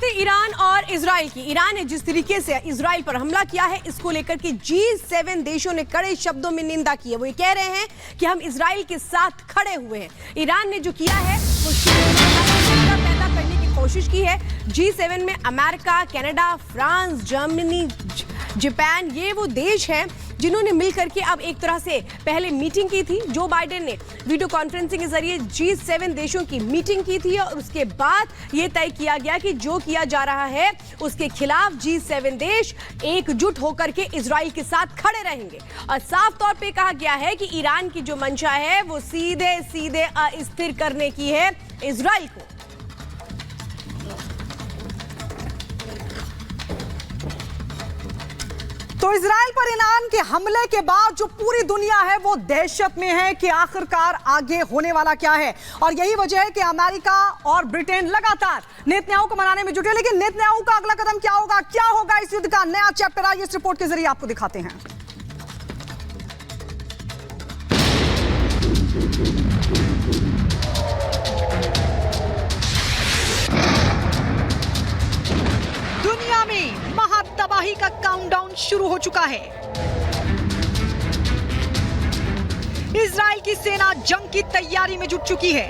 थी ईरान और इजराइल की। ईरान ने जिस तरीके से इजराइल पर हमला किया है, इसको लेकर के G7 देशों ने कड़े शब्दों में निंदा की है। वो ये कह रहे हैं कि हम इजराइल के साथ खड़े हुए हैं। ईरान ने जो किया है वो पैदा करने की कोशिश की है। G7 में America, Canada, France, Germany, Japan, ये वो देश हैं जिन्होंने मिलकर के अब एक तरह से पहले मीटिंग की थी। जो बाइडेन ने वीडियो कॉन्फ्रेंसिंग के जरिए G7 देशों की मीटिंग की थी और उसके बाद यह तय किया गया कि जो किया जा रहा है उसके खिलाफ G7 देश एकजुट होकर के इजराइल के साथ खड़े रहेंगे। और साफ तौर पे कहा गया है कि ईरान की जो मंशा है वो सीधे सीधे अस्थिर करने की है इजराइल को। तो इजराइल पर ईरान के हमले के बाद जो पूरी दुनिया है वो दहशत में है कि आखिरकार आगे होने वाला क्या है। और यही वजह है कि अमेरिका और ब्रिटेन लगातार नेतन्याहू को मनाने में जुटे। लेकिन नेतन्याहू का अगला कदम क्या होगा, क्या होगा इस युद्ध का नया चैप्टर, आज इस रिपोर्ट के जरिए आपको दिखाते हैं। दुनिया में महातबाही का काउंटडाउन शुरू हो चुका है। इजराइल की सेना जंग की तैयारी में जुट चुकी है।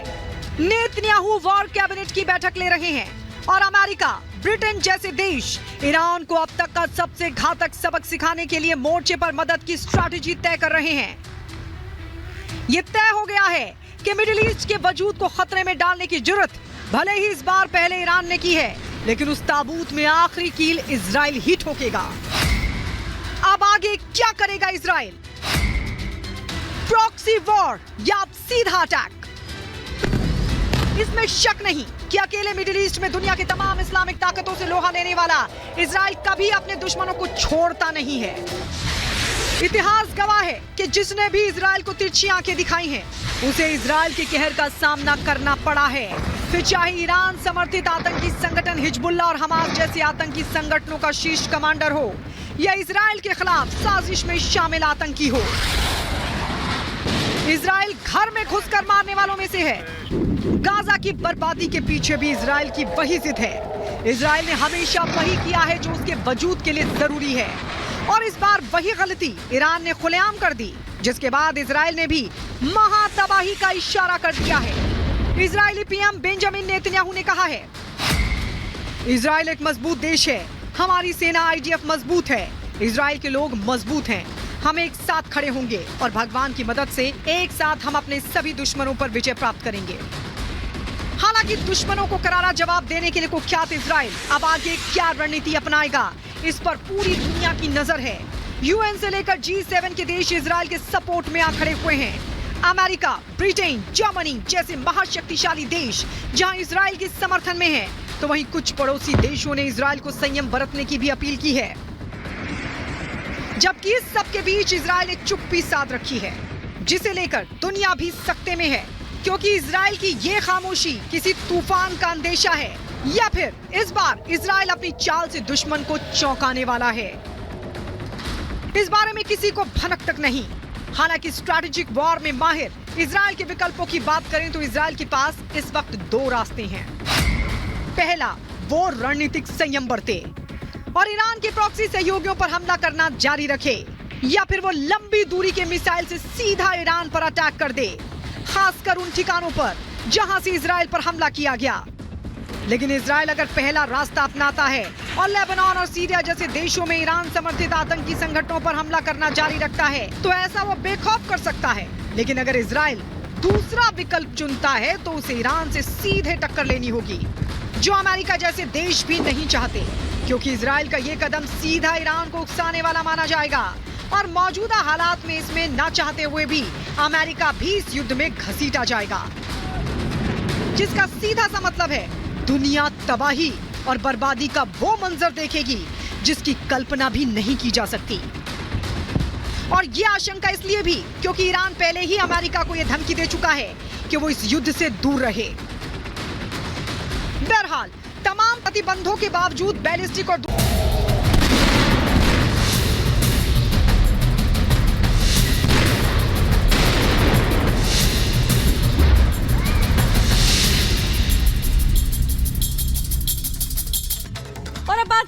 नेतन्याहू वॉर कैबिनेट की बैठक ले रहे हैं और अमेरिका, ब्रिटेन जैसे देश ईरान को अब तक का सबसे घातक सबक सिखाने के लिए मोर्चे पर मदद की स्ट्रैटेजी तय कर रहे हैं। यह तय हो गया है कि मिडिल ईस्ट के वजूद को खतरे में डालने की जुर्रत भले ही इस बार पहले ईरान ने की है, लेकिन उस ताबूत में आखिरी कील इजराइल ही ठोकेगा। अब आगे क्या करेगा इजराइल? प्रॉक्सी वॉर या सीधा अटैक? इसमें शक नहीं कि अकेले मिडिल ईस्ट में दुनिया की तमाम इस्लामिक ताकतों से लोहा लेने वाला इजराइल कभी अपने दुश्मनों को छोड़ता नहीं है। इतिहास गवाह है कि जिसने भी इजराइल को तिरछी आंखें दिखाई हैं, उसे इजराइल के कहर का सामना करना पड़ा है। फिर चाहे ईरान समर्थित आतंकी संगठन हिजबुल्लाह और हमास जैसे आतंकी संगठनों का शीर्ष कमांडर हो या इजराइल के खिलाफ साजिश में शामिल आतंकी हो। इजराइल घर में घुसकर मारने वालों में से है। गाजा की बर्बादी के पीछे भी इजराइल की वही जिद है। इजराइल ने हमेशा वही किया है जो उसके वजूद के लिए जरूरी है, और इस बार वही गलती ईरान ने खुलेआम कर दी, जिसके बाद इजराइल ने भी महातबाही का इशारा कर दिया है। इजरायली पीएम बेंजामिन नेतन्याहू ने कहा है, इजराइल एक मजबूत देश है, हमारी सेना IDF मजबूत है, इजराइल के लोग मजबूत हैं, हम एक साथ खड़े होंगे और भगवान की मदद से एक साथ हम अपने सभी दुश्मनों पर विजय प्राप्त करेंगे। हालांकि दुश्मनों को करारा जवाब देने के लिए कुख्यात इजराइल अब आगे क्या रणनीति अपनाएगा, इस पर पूरी दुनिया की नजर है। UN से लेकर G7 के देश इजराइल के सपोर्ट में आ खड़े हुए हैं। अमेरिका, ब्रिटेन, जर्मनी जैसे महाशक्तिशाली देश जहां इजराइल के समर्थन में है, तो वहीं कुछ पड़ोसी देशों ने इजराइल को संयम बरतने की भी अपील की है। जबकि इस सब के बीच इजराइल ने चुप्पी साध रखी है, जिसे लेकर दुनिया भी सख्ते में है, क्योंकि इजराइल की ये खामोशी किसी तूफान का अंदेशा है, या फिर इस बार इजराइल अपनी चाल से दुश्मन को चौंकाने वाला है। इस बारे में किसी को भनक तक नहीं। हालांकि स्ट्रैटेजिक वॉर में माहिर इजराइल के विकल्पों की बात करें तो इजराइल के पास इस वक्त दो रास्ते हैं। पहला, वो रणनीतिक संयम बरते और ईरान के प्रॉक्सी सहयोगियों पर हमला करना जारी रखे, या फिर वो लंबी दूरी के मिसाइल से सीधा ईरान पर अटैक कर दे, खासकर उन ठिकानों पर जहां से इजराइल पर हमला किया गया। लेकिन इजराइल अगर पहला रास्ता अपनाता है और लेबनान और सीरिया जैसे देशों में ईरान समर्थित आतंकी संगठनों पर हमला करना जारी रखता है, तो ऐसा वो बेखौफ कर सकता है। लेकिन अगर इजराइल दूसरा विकल्प चुनता है तो उसे ईरान से सीधे टक्कर लेनी होगी, जो अमेरिका जैसे देश भी नहीं चाहते, क्योंकि इजराइल का ये कदम सीधा ईरान को उकसाने वाला माना जाएगा। और मौजूदा हालात में इसमें ना चाहते हुए भी अमेरिका भी इस युद्ध में घसीटा जाएगा, जिसका सीधा सा मतलब है दुनिया तबाही और बर्बादी का वो मंजर देखेगी जिसकी कल्पना भी नहीं की जा सकती। और ये आशंका इसलिए भी क्योंकि ईरान पहले ही अमेरिका को यह धमकी दे चुका है कि वो इस युद्ध से दूर रहे। बहरहाल तमाम प्रतिबंधों के बावजूद बैलिस्टिक और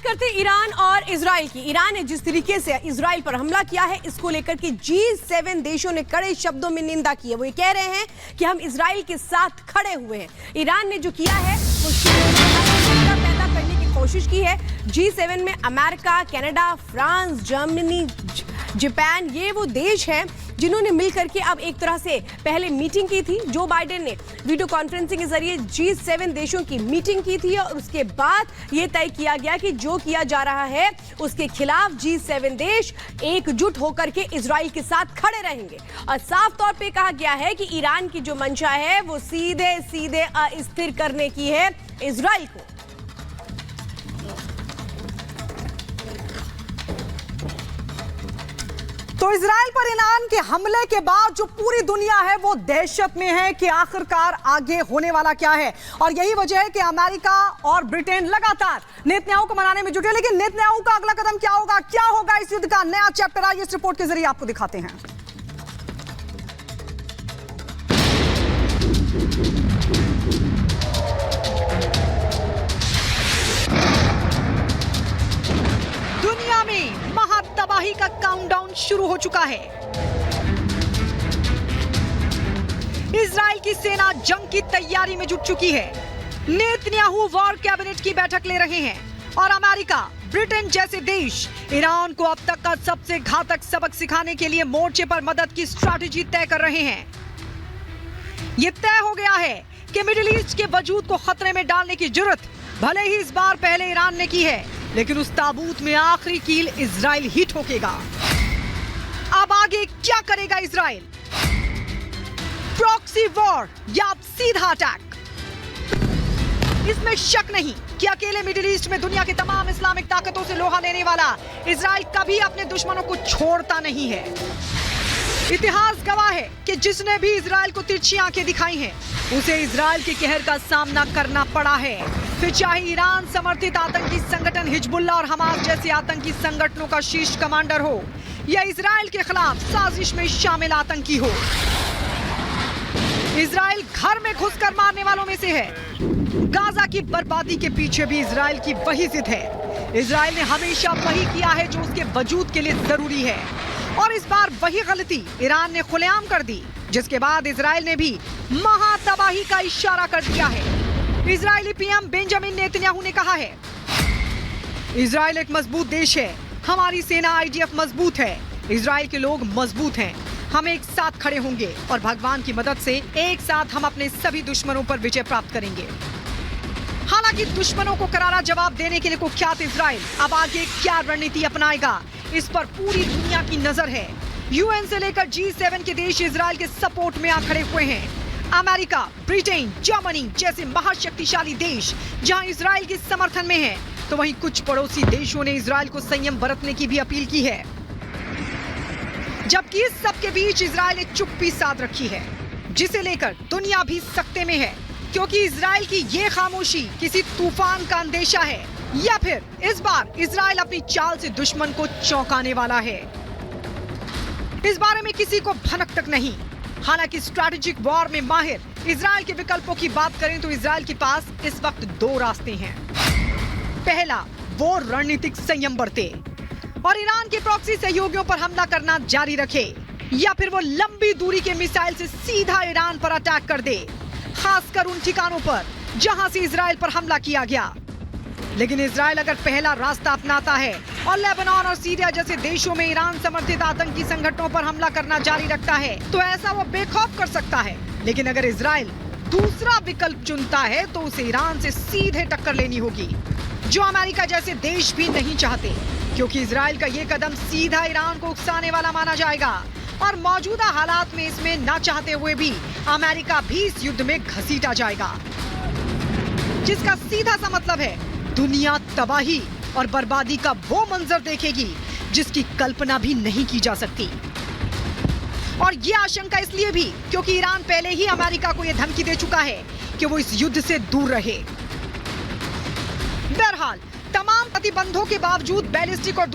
करते हैं ईरान और इजराइल की। ईरान ने जिस तरीके से इजराइल पर हमला किया है, इसको लेकर के G7 देशों ने कड़े शब्दों में निंदा की है। वो ये कह रहे हैं कि हम इजराइल के साथ खड़े हुए हैं। ईरान ने जो किया है वो पैदा करने की कोशिश की है। G7 में America, Canada, France, Germany, Japan, ये वो देश हैं जिन्होंने मिलकर के अब एक तरह से पहले मीटिंग की थी। जो बाइडेन ने वीडियो कॉन्फ्रेंसिंग के जरिए G7 देशों की मीटिंग की थी और उसके बाद ये तय किया गया कि जो किया जा रहा है उसके खिलाफ G7 देश एकजुट होकर के इजराइल के साथ खड़े रहेंगे। और साफ तौर पे कहा गया है कि ईरान की जो मंशा है वो सीधे सीधे अस्थिर करने की है इजराइल को। तो इजराइल पर ईरान के हमले के बाद जो पूरी दुनिया है वो दहशत में है कि आखिरकार आगे होने वाला क्या है। और यही वजह है कि अमेरिका और ब्रिटेन लगातार नेतन्याहू को मनाने में जुटे। लेकिन नेतन्याहू का अगला कदम क्या होगा इस युद्ध का नया चैप्टर आइए इस रिपोर्ट के जरिए आपको दिखाते हैं। दुनिया में महातबाही का काउंटडाउन शुरू हो चुका है। इजराइल की सेना जंग की तैयारी में जुट चुकी है। नेतन्याहू वॉर कैबिनेट की बैठक ले रहे हैं और अमेरिका, ब्रिटेन जैसे देश ईरान को अब तक का सबसे घातक सबक सिखाने के लिए मोर्चे पर मदद की स्ट्रैटेजी तय कर रहे हैं। यह तय हो गया है कि मिडिल ईस्ट के वजूद को खतरे में डालने की जुर्रत भले ही इस बार पहले ईरान ने की है, लेकिन उस ताबूत में आखिरी कील इजराइल ही ठोकेगा। अब आगे क्या करेगा इजराइल? प्रॉक्सी वॉर या सीधा अटैक? इसमें शक नहीं कि अकेले मिडिल ईस्ट में दुनिया की तमाम इस्लामिक ताकतों से लोहा लेने वाला इजराइल कभी अपने दुश्मनों को छोड़ता नहीं है। इतिहास गवाह है कि जिसने भी इजराइल को तिरछी आंखें दिखाई हैं, उसे इजराइल के कहर का सामना करना पड़ा है। फिर चाहे ईरान समर्थित आतंकी संगठन हिजबुल्लाह और हमास जैसे आतंकी संगठनों का शीर्ष कमांडर हो या इजराइल के खिलाफ साजिश में शामिल आतंकी हो। इजराइल घर में घुसकर मारने वालों में से है। गाजा की बर्बादी के पीछे भी इजराइल की वही जिद है। इजराइल ने हमेशा वही किया है जो उसके वजूद के लिए जरूरी है, और इस बार वही गलती ईरान ने खुलेआम कर दी, जिसके बाद इजराइल ने भी महातबाही का इशारा कर दिया है। इजरायली पीएम बेंजामिन नेतन्याहू ने कहा है, इजराइल एक मजबूत देश है, हमारी सेना आईडीएफ मजबूत है, इजराइल के लोग मजबूत हैं, हम एक साथ खड़े होंगे और भगवान की मदद से एक साथ हम अपने सभी दुश्मनों पर विजय प्राप्त करेंगे। हालांकि दुश्मनों को करारा जवाब देने के लिए कुख्यात इजराइल अब आगे क्या रणनीति अपनाएगा, इस पर पूरी दुनिया की नजर है। यूएन से लेकर G7 के देश इजराइल के सपोर्ट में आ खड़े हुए हैं। अमेरिका, ब्रिटेन, जर्मनी जैसे महाशक्तिशाली देश जहां इजराइल के समर्थन में है, तो वहीं कुछ पड़ोसी देशों ने इजराइल को संयम बरतने की भी अपील की है। जबकि इस सब के बीच इजराइल ने चुप्पी साध रखी है, जिसे लेकर दुनिया भी सकते में है, क्योंकि इजराइल की ये खामोशी किसी तूफान का अंदेशा है या फिर इस बार इजराइल अपनी चाल से दुश्मन को चौंकाने वाला है। इस बारे में किसी को भनक तक नहीं। हालांकि स्ट्रैटेजिक वॉर में माहिर इजराइल के विकल्पों की बात करें तो इजराइल के पास इस वक्त दो रास्ते हैं। पहला, वो रणनीतिक संयम बरते और ईरान के प्रॉक्सी सहयोगियों पर हमला करना जारी रखे, या फिर वो लंबी दूरी के मिसाइल से सीधा ईरान पर अटैक कर दे, खासकर उन ठिकानों पर जहां से इजराइल पर हमला किया गया। लेकिन इजराइल अगर पहला रास्ता अपनाता है और लेबनान और सीरिया जैसे देशों में ईरान समर्थित आतंकी संगठनों पर हमला करना जारी रखता है, तो ऐसा वो बेखौफ कर सकता है। लेकिन अगर इजराइल दूसरा विकल्प चुनता है तो उसे ईरान से सीधे टक्कर लेनी होगी, जो अमेरिका जैसे देश भी नहीं चाहते, क्योंकि इजराइल का ये कदम सीधा ईरान को उकसाने वाला माना जाएगा और मौजूदा हालात में इसमें ना चाहते हुए भी अमेरिका भी इस युद्ध में घसीटा जाएगा, जिसका सीधा सा मतलब है दुनिया तबाही और बर्बादी का वो मंजर देखेगी जिसकी कल्पना भी नहीं की जा सकती। और ये आशंका इसलिए भी क्योंकि ईरान पहले ही अमेरिका को यह धमकी दे चुका है कि वो इस युद्ध से दूर रहे। बहरहाल तमाम प्रतिबंधों के बावजूद बैलिस्टिक और